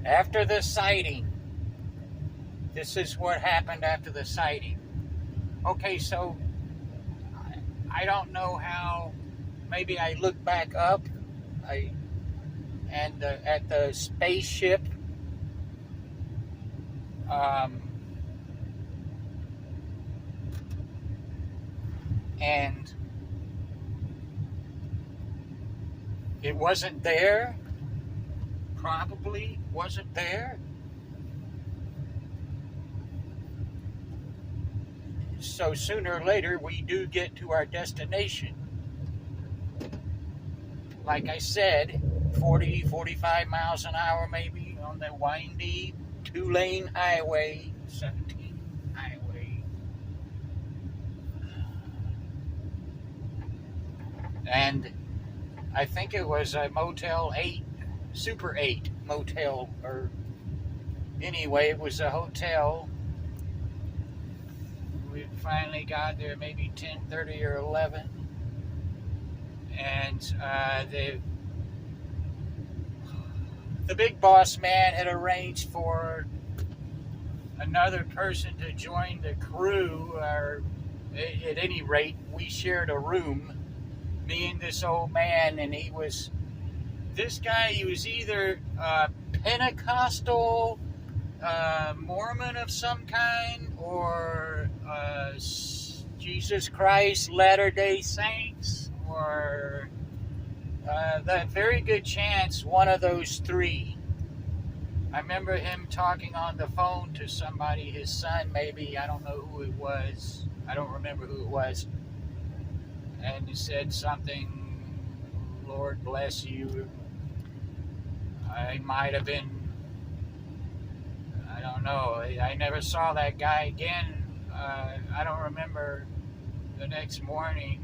After the sighting, this is what happened after the sighting. Okay, so I don't know how. Maybe I look back up, at the spaceship. And it wasn't there. Probably wasn't there. So sooner or later, we do get to our destination. Like I said, 40, 45 miles an hour maybe on the windy 2-lane highway, 17 highway. And I think it was a Motel 8, Super 8 motel, or anyway, it was a hotel. We finally got there maybe 10:30 or 11. And the big boss man had arranged for another person to join the crew, or at any rate, we shared a room, me and this old man, and he was either Pentecostal, Mormon of some kind, or Jesus Christ, Latter-day Saints, or that very good chance one of those three. I remember him talking on the phone to somebody, his son maybe, I don't know who it was, I don't remember who it was, and he said something, Lord bless you. I might have been, I don't know, I never saw that guy again. I don't remember the next morning.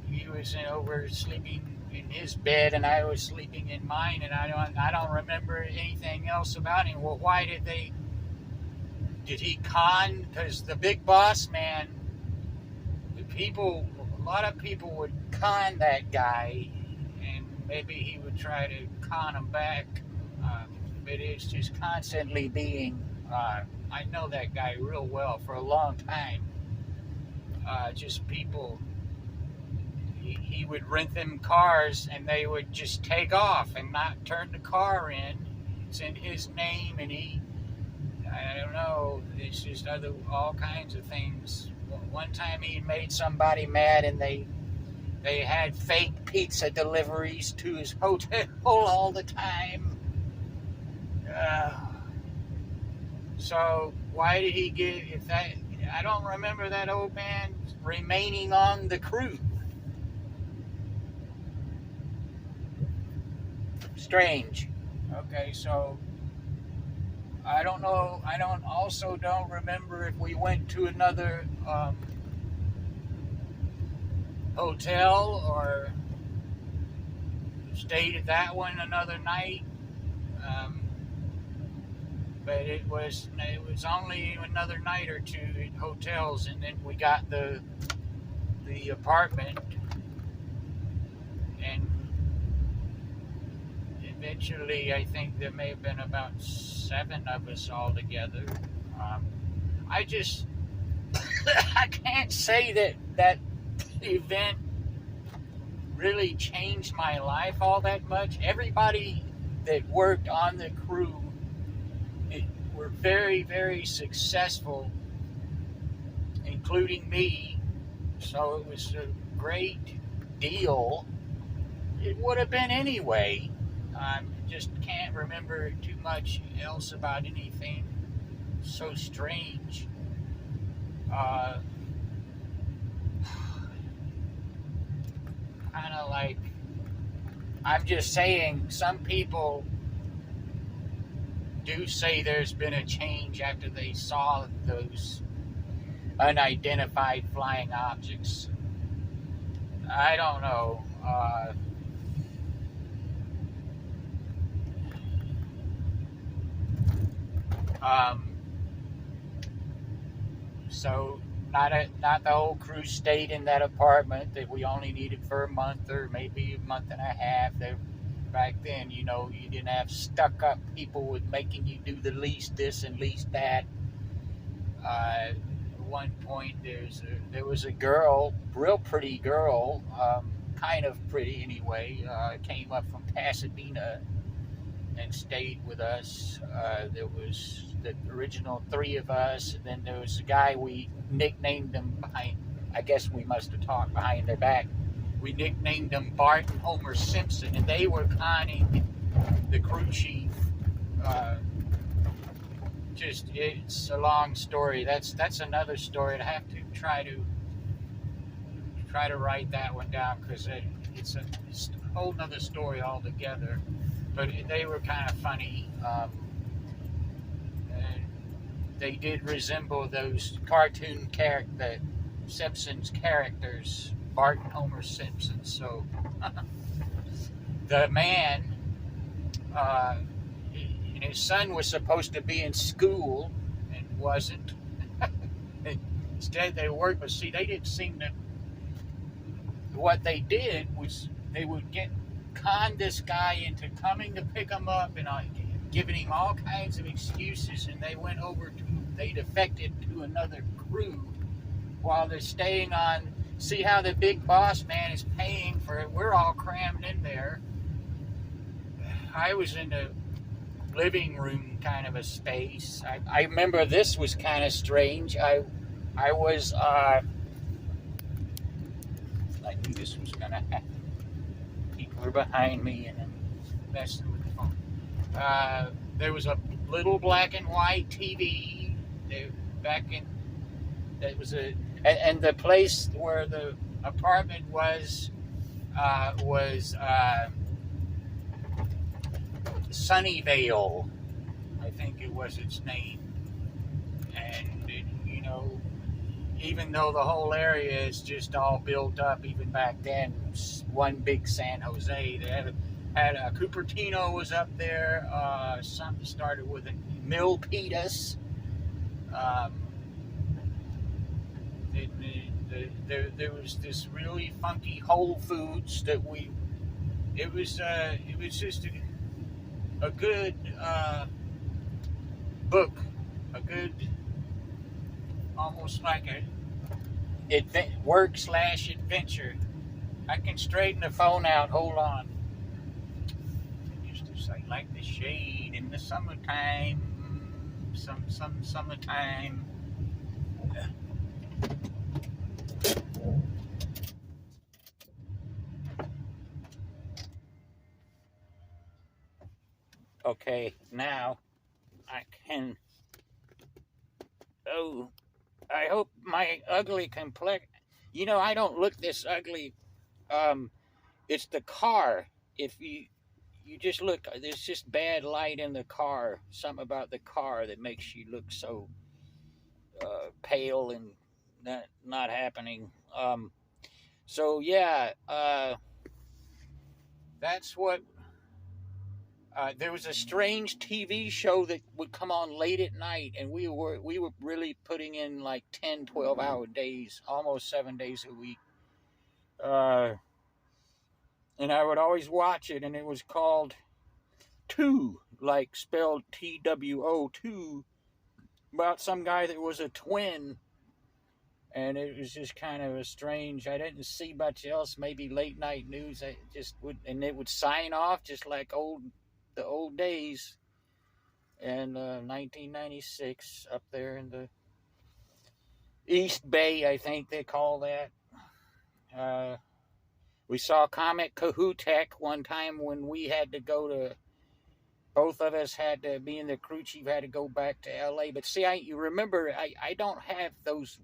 He was over sleeping in his bed, and I was sleeping in mine, and I don't remember anything else about him. Well, why did he con? Because the big boss man, a lot of people would con that guy, and maybe he would try to con him back. But it's just constantly being, I know that guy real well for a long time. Just people, he would rent them cars, and they would just take off and not turn the car in. It's in his name, and I don't know, it's just all kinds of things. One time he made somebody mad, and they had fake pizza deliveries to his hotel all the time. So why did he give, I don't remember that old man remaining on the crew. Strange. Okay, so I don't know. I don't remember if we went to another hotel or stayed at that one another night. But it was only another night or two at hotels, and then we got the apartment, and eventually I think there may have been about 7 of us all together. I can't say that event really changed my life all that much. Everybody that worked on the crew were very, very successful, including me. So it was a great deal. It would have been anyway. I just can't remember too much else about anything so strange. Kind of like, I'm just saying, some people do say there's been a change after they saw those unidentified flying objects. I don't know. So not the whole crew stayed in that apartment that we only needed for a month or maybe a month and a half. back then, you know, you didn't have stuck up people with making you do the least this and least that. At one point, there was a girl, real pretty girl, kind of pretty anyway, came up from Pasadena and stayed with us. There was the original three of us, and then there was a guy we nicknamed him behind. I guess we must have talked behind their back. We nicknamed them Bart and Homer Simpson, and they were conning the crew chief. It's a long story. That's another story. I have to try to write that one down because it's a whole nother story altogether. But they were kind of funny. And they did resemble those cartoon the Simpsons characters, Bart and Homer Simpson. So the man and his son was supposed to be in school and wasn't. Instead, they worked, but see, they didn't seem to. What they did was they would con this guy into coming to pick him up and giving him all kinds of excuses, and they defected to another crew while they're staying on. See how the big boss man is paying for it. We're all crammed in there. I was in the living room kind of a space. I remember this was kind of strange. I was I knew this was gonna happen. People are behind me and I'm messing with the phone. There was a little black and white TV and the place where the apartment was Sunnyvale, I think it was its name. And you know, even though the whole area is just all built up, even back then, one big San Jose. They had Cupertino was up there. Something started with a Milpitas. There was this really funky Whole Foods that it was just a good book, a good, almost like a work/adventure. I can straighten the phone out. Hold on. I used to say, like the shade in the summertime, some summertime. Okay, now I can. Oh, I hope my ugly complexion. You know, I don't look this ugly. It's the car. If you just look, there's just bad light in the car. Something about the car that makes you look so pale and not happening. So yeah, that's what. There was a strange TV show that would come on late at night, and we were really putting in like 10, 12-hour days, almost 7 days a week. And I would always watch it, and it was called Two, like spelled TWO, Two, about some guy that was a twin. And it was just kind of a strange. I didn't see much else. Maybe late night news. I just would, and it would sign off just like the old days. And 1996 up there in the East Bay, I think they call that. We saw Comet Kahutek one time when we had to go to. Both of us had to be in the crew chief had to go back to LA. But see, you remember, I don't have those.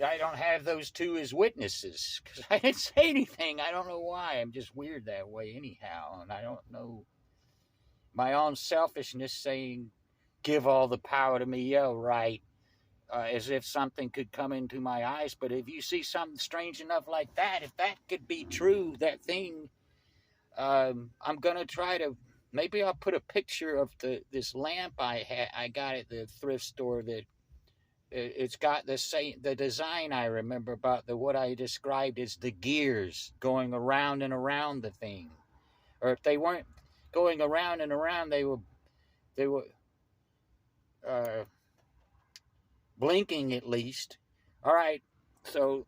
I don't have those two as witnesses because I didn't say anything. I don't know why. I'm just weird that way anyhow. And I don't know my own selfishness saying, give all the power to me. Yeah, right. As if something could come into my eyes. But if you see something strange enough like that, if that could be true, that thing, I'm going to try to, maybe I'll put a picture of this lamp I got at the thrift store that it's got the design I remember about what I described as the gears going around and around the thing. or if they weren't going around and around, they were blinking at least. All right, so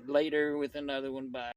later with another one. Bye.